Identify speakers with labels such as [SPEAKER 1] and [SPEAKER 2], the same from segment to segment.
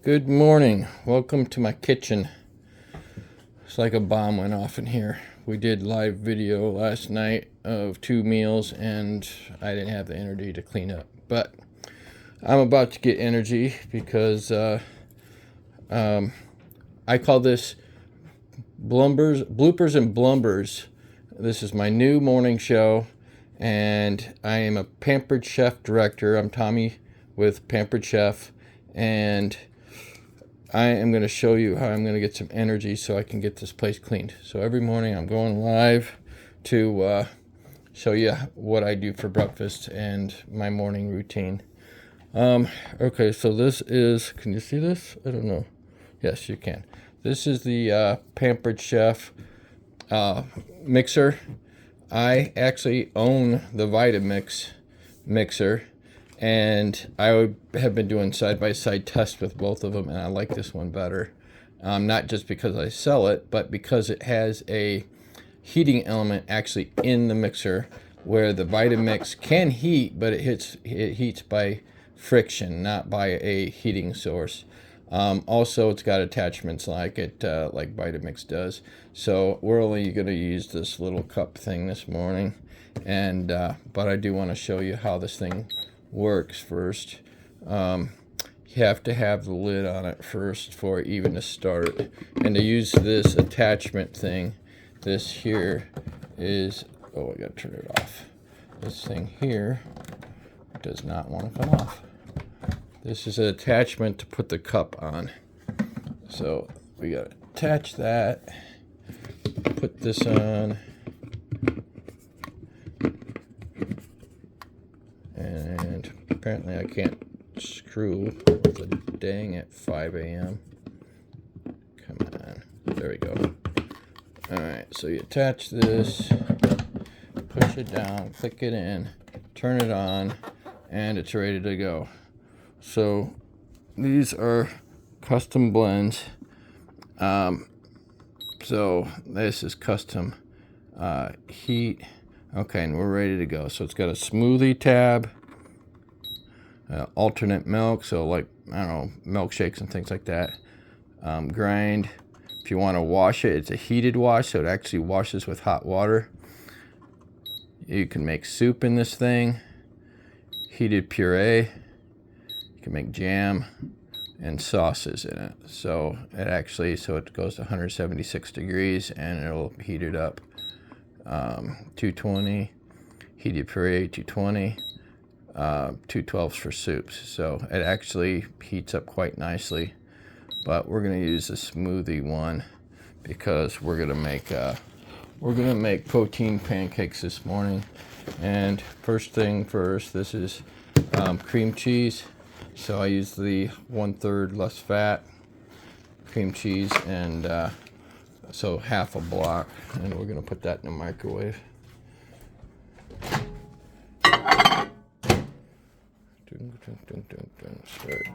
[SPEAKER 1] Good morning. Welcome to my kitchen. It's like a bomb went off in here. We did live video last night of 2 meals and I didn't have the energy to clean up. But I'm about to get energy because I call this Bloopers and Blunders. This is my new morning show and I am a Pampered Chef director. I'm Tommy with Pampered Chef, and I am going to show you how I'm going to get some energy so I can get this place cleaned. So every morning I'm going live to show you what I do for breakfast and my morning routine. Okay, so this is, can you see this? I don't know. Yes, you can. This is the Pampered Chef mixer. I actually own the Vitamix mixer, and I have been doing side-by-side tests with both of them, and I like this one better. Not just because I sell it, but because it has a heating element actually in the mixer, where the Vitamix can heat, but it heats by friction, not by a heating source. Also, it's got attachments like Vitamix does. So we're only going to use this little cup thing this morning, and but I do want to show you how this thing works first. You have to have the lid on it first for even to start. And to use this attachment thing, this here is, oh, I gotta turn it off. This thing here does not want to come off. This is an attachment to put the cup on. So we gotta attach that, put this on, and apparently I can't screw the dang at 5 a.m. Come on, there we go. Alright, so you attach this, push it down, click it in, turn it on, and it's ready to go. So these are custom blends. So this is custom heat. Okay, and we're ready to go. So it's got a smoothie tab, alternate milk, so like, I don't know, milkshakes and things like that. Grind. If you want to wash it, it's a heated wash, so it actually washes with hot water. You can make soup in this thing. Heated puree. You can make jam and sauces in it. So it goes to 176 degrees and it'll heat it up. 220, heated puree 220, 212s for soups. So it actually heats up quite nicely. But we're gonna use the smoothie one because we're gonna make protein pancakes this morning. And first thing first, this is cream cheese. So I use the 1/3 less fat cream cheese, and so half a block, and we're gonna put that in the microwave. Start.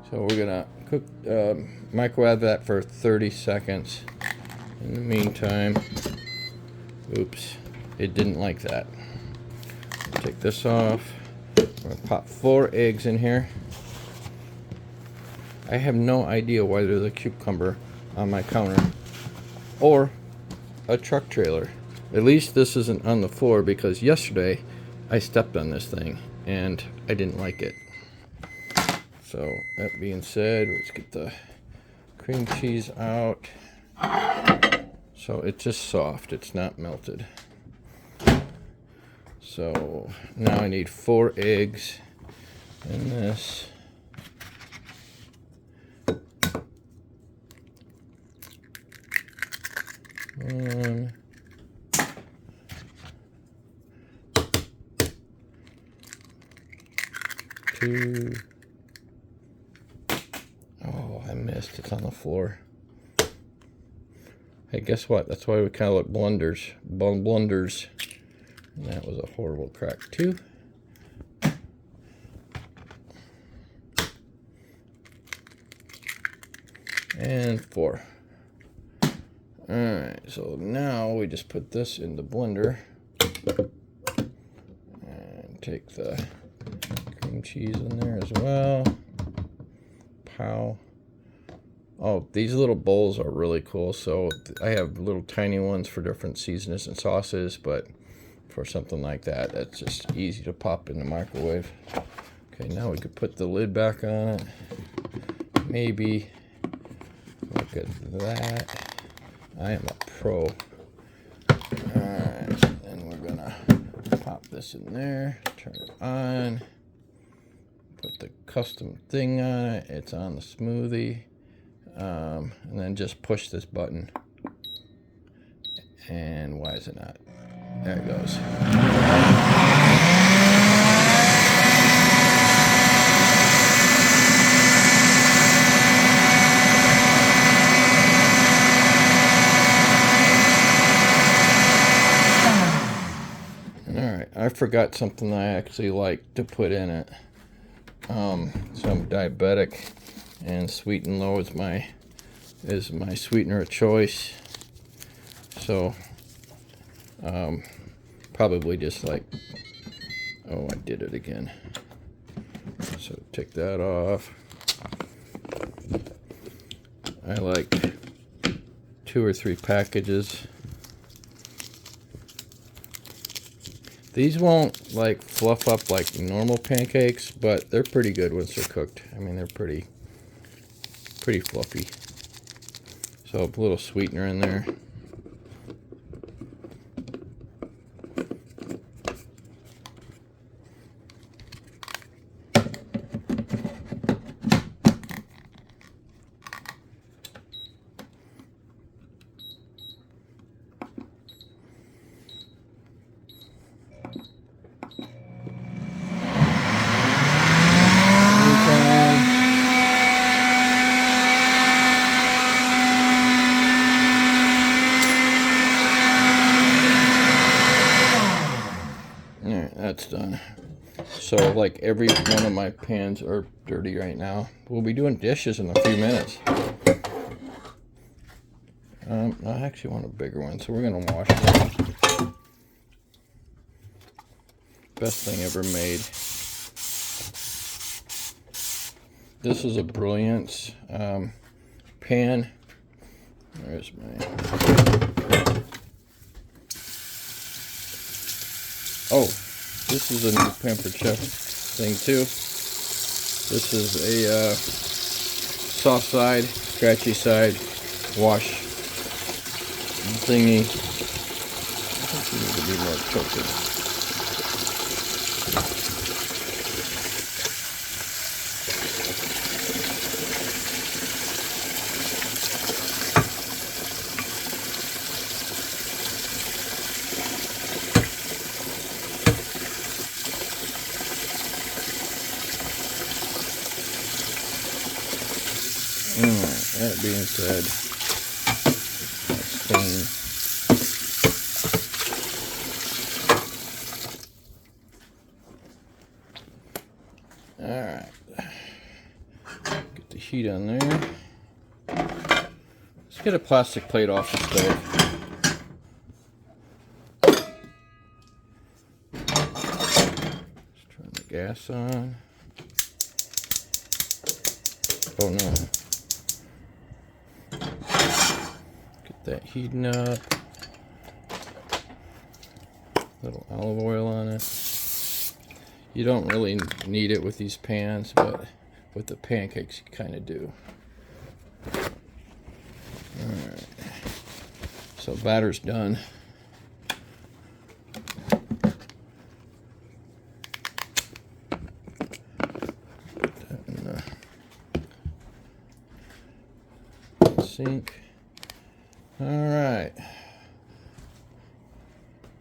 [SPEAKER 1] So we're gonna cook, microwave that for 30 seconds. In the meantime, oops, it didn't like that. Take this off. I'm gonna pop 4 eggs in here. I have no idea why there's a cucumber on my counter or a truck trailer. At least this isn't on the floor, because yesterday I stepped on this thing and I didn't like it. So that being said, let's get the cream cheese out. So it's just soft, it's not melted. So now I need 4 eggs in this. One. Two. Oh, I missed. It's on the floor. Hey, guess what? That's why we kind of look blunders. Blunders. And that was a horrible crack. 2. And 4. Alright, so now we just put this in the blender and take the cream cheese in there as well. Pow. Oh, these little bowls are really cool. So I have little tiny ones for different seasonings and sauces, but for something like that, that's just easy to pop in the microwave. Okay, now we could put the lid back on it. Maybe. Look at that. I am a pro. Alright, and we're gonna pop this in there, turn it on, put the custom thing on it. It's on the smoothie. And then just push this button. And why is it not? There it goes. Alright, I forgot something I actually like to put in it. So I'm diabetic, and sweet and low is my sweetener of choice. So probably just like, oh, I did it again. So take that off. I like 2 or 3 packages. These won't like fluff up like normal pancakes, but they're pretty good once they're cooked. I mean, they're pretty fluffy. So a little sweetener in there. That's done. So like every one of my pans are dirty right now. We'll be doing dishes in a few minutes. I actually want a bigger one, so we're gonna wash it. Best thing ever made. This is a Brilliance pan. There's my... Oh, this is a new Pampered Chef thing too. This is a soft side, scratchy side wash thingy. I think you need to be more tilted. That being said, let's clean. Alright. Get the heat on there. Let's get a plastic plate off the stove. Let's turn the gas on. Oh no. That heating up. Little olive oil on it. You don't really need it with these pans, but with the pancakes you kind of do. Alright. So batter's done. Put that in the sink. Alright,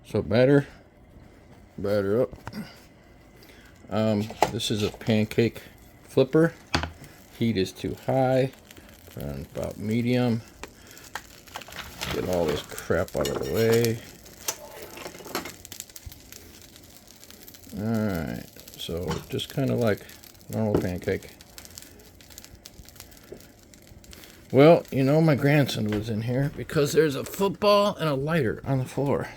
[SPEAKER 1] so batter up. This is a pancake flipper. Heat is too high. Put on about medium. Get all this crap out of the way. Alright, so just kind of like normal pancake. Well, you know, my grandson was in here because there's a football and a lighter on the floor.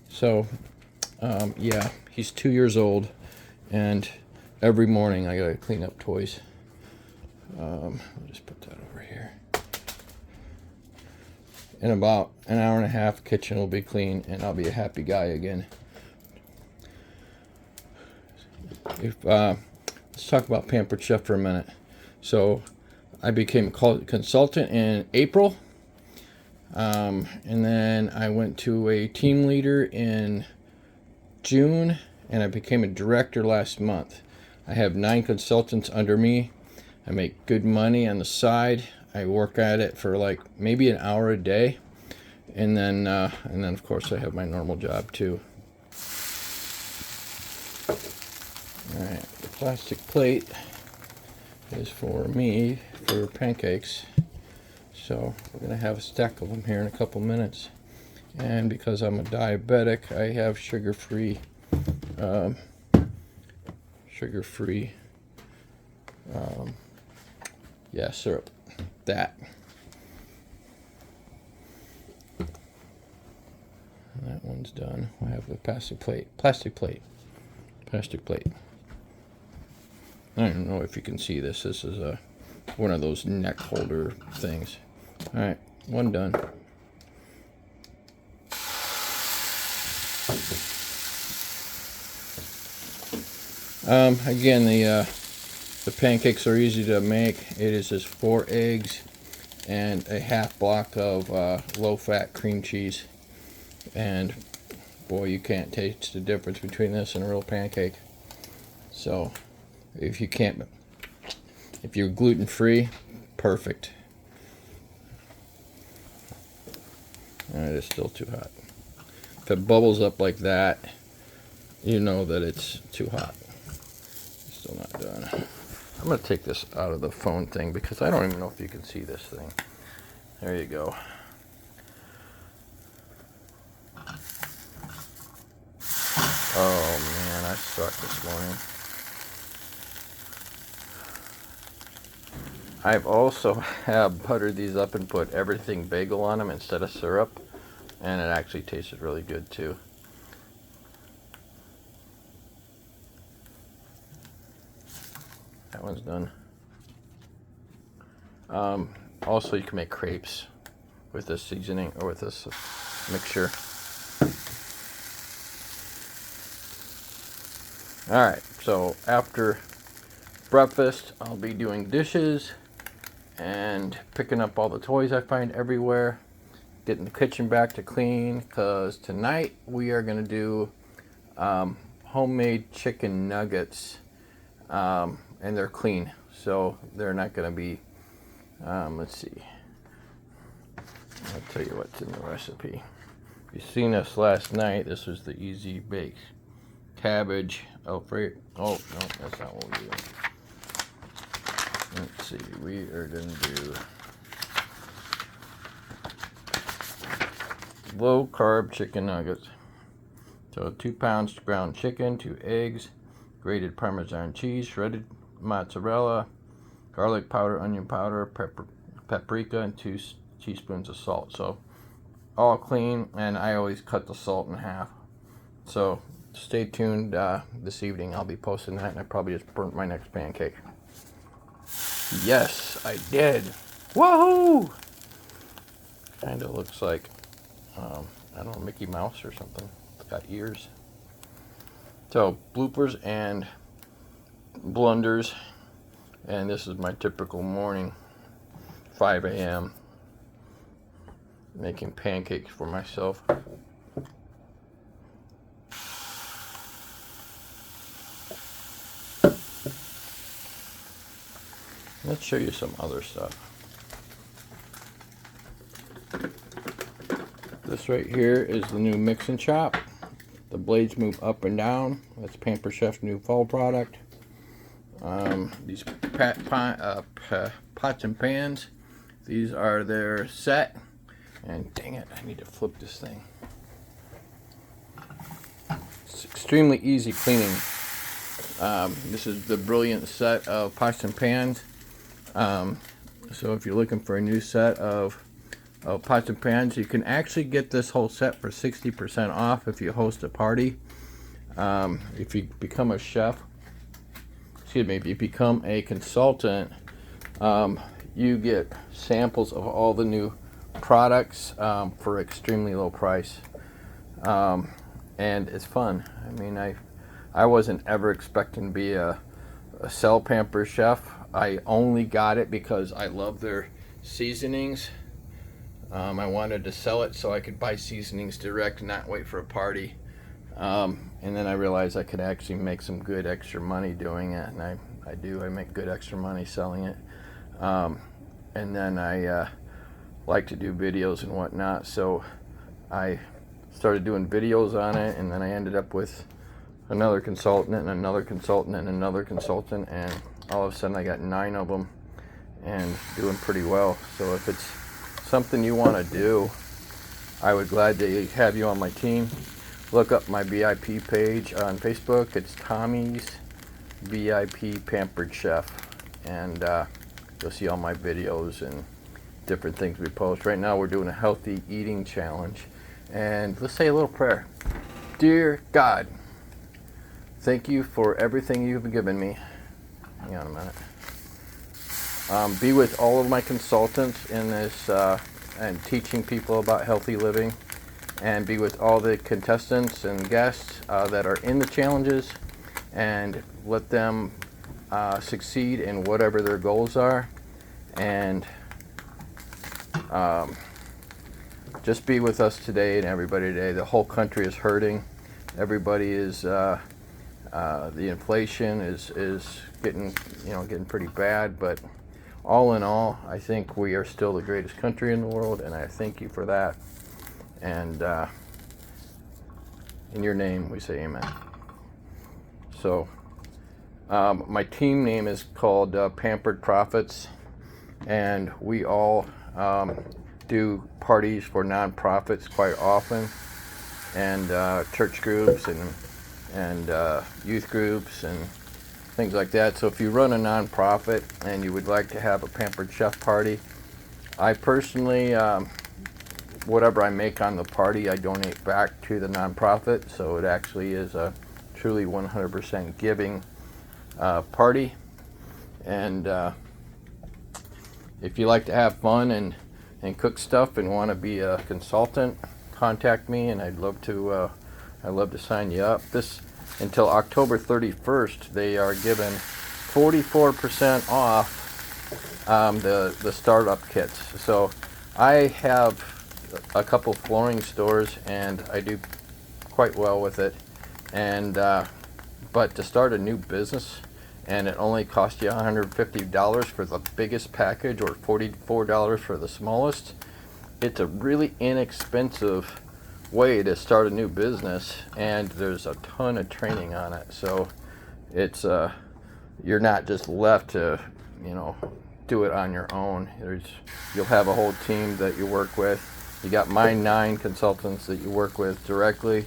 [SPEAKER 1] So, yeah, he's 2 years old, and every morning I gotta clean up toys. I'll just put that over here. In about an hour and a half, kitchen will be clean, and I'll be a happy guy again. Let's talk about Pampered Chef for a minute. So I became a consultant in April, and then I went to a team leader in June, and I became a director last month. I have 9 consultants under me. I make good money on the side. I work at it for like maybe an hour a day, and then of course I have my normal job too. All right, the plastic plate is for me for pancakes. So we're gonna have a stack of them here in a couple minutes. And because I'm a diabetic, I have sugar-free syrup. That one's done. I have the plastic plate. I don't know if you can see this. This is one of those neck holder things. All right, one done. Again, the pancakes are easy to make. It is just 4 eggs and a half block of low-fat cream cheese. And boy, you can't taste the difference between this and a real pancake. So if you're gluten-free, perfect. And it is still too hot. If it bubbles up like that, you know that it's too hot. It's still not done. I'm going to take this out of the phone thing because I don't even know if you can see this thing. There you go. Oh man, I suck this morning. I've also buttered these up and put everything bagel on them instead of syrup, and it actually tasted really good too. That one's done. Also, you can make crepes with this seasoning or with this mixture. Alright, so after breakfast, I'll be doing dishes and picking up all the toys I find everywhere, getting the kitchen back to clean, because tonight we are going to do homemade chicken nuggets, and they're clean, so they're not going to be, let's see, I'll tell you what's in the recipe. You've seen this last night. This was the easy bake. Cabbage, Alfredo. Oh, no, that's not what we're doing. Let's see, we are going to do low carb chicken nuggets. So 2 pounds ground chicken, 2 eggs, grated Parmesan cheese, shredded mozzarella, garlic powder, onion powder, paprika, and 2 teaspoons of salt. So all clean, and I always cut the salt in half. So stay tuned. This evening I'll be posting that, and I probably just burnt my next pancake. Yes, I did. Woohoo! Kind of looks like, I don't know, Mickey Mouse or something. It's got ears. So, bloopers and blunders. And this is my typical morning, 5 a.m. making pancakes for myself. Let's show you some other stuff. This right here is the new mix and chop. The blades move up and down. That's Pampered Chef's new fall product. These pots and pans, these are their set. And dang it, I need to flip this thing. It's extremely easy cleaning. This is the brilliant set of pots and pans. So if you're looking for a new set of pots and pans, you can actually get this whole set for 60% off if you host a party. If you become a chef, if you become a consultant, You get samples of all the new products for extremely low price, and it's fun. I mean, I wasn't ever expecting to be a sell Pampered Chef. I only got it because I love their seasonings. I wanted to sell it so I could buy seasonings direct and not wait for a party. And then I realized I could actually make some good extra money doing it, and I do. I make good extra money selling it. And then I like to do videos and whatnot, so I started doing videos on it, and then I ended up with another consultant and another consultant and another consultant, and all of a sudden I got 9 of them and doing pretty well. So if it's something you want to do, I would gladly have you on my team. Look up my VIP page on Facebook. It's Tommy's VIP Pampered Chef, and you'll see all my videos and different things we post. Right now we're doing a healthy eating challenge, and let's say a little prayer. Dear God, thank you for everything you've given me. Hang on a minute. Be with all of my consultants in this and teaching people about healthy living, and be with all the contestants and guests that are in the challenges, and let them succeed in whatever their goals are, and just be with us today and everybody today. The whole country is hurting. Everybody is the inflation is getting pretty bad, but all in all, I think we are still the greatest country in the world, and I thank you for that. And in your name, we say amen. So my team name is called Pampered Prophets, and we all do parties for nonprofits quite often, and church groups and youth groups and things like that. So if you run a nonprofit and you would like to have a Pampered Chef party, I personally, whatever I make on the party, I donate back to the nonprofit. So it actually is a truly 100% giving party. And if you like to have fun and cook stuff and want to be a consultant, contact me, and I'd love to sign you up. This until October 31st, they are given 44% off the startup kits. So I have a couple flooring stores, and I do quite well with it. And but to start a new business, and it only costs you $150 for the biggest package, or $44 for the smallest. It's a really inexpensive way to start a new business, and there's a ton of training on it. So it's you're not just left to do it on your own. You'll have a whole team that you work with. You got my 9 consultants that you work with directly,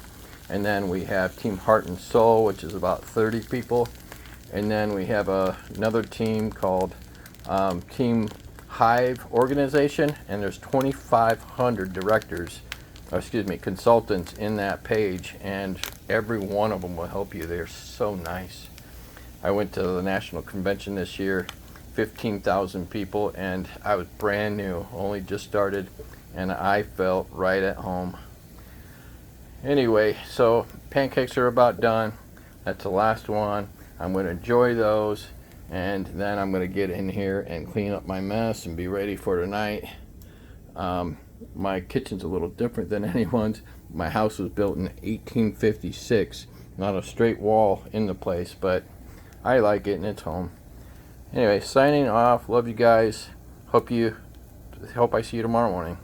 [SPEAKER 1] and then we have Team Heart and Soul, which is about 30 people, and then we have another team called Team Hive Organization, and there's 2,500 consultants in that page, and every one of them will help you. They're so nice. I went to the national convention this year, 15,000 people, and I was brand new, only just started, and I felt right at home. Anyway, so pancakes are about done. That's the last one. I'm going to enjoy those, and then I'm going to get in here and clean up my mess and be ready for tonight. My kitchen's a little different than anyone's. My house was built in 1856. Not a straight wall in the place, but I like it, and it's home. Anyway, signing off. Love you guys. Hope I see you tomorrow morning.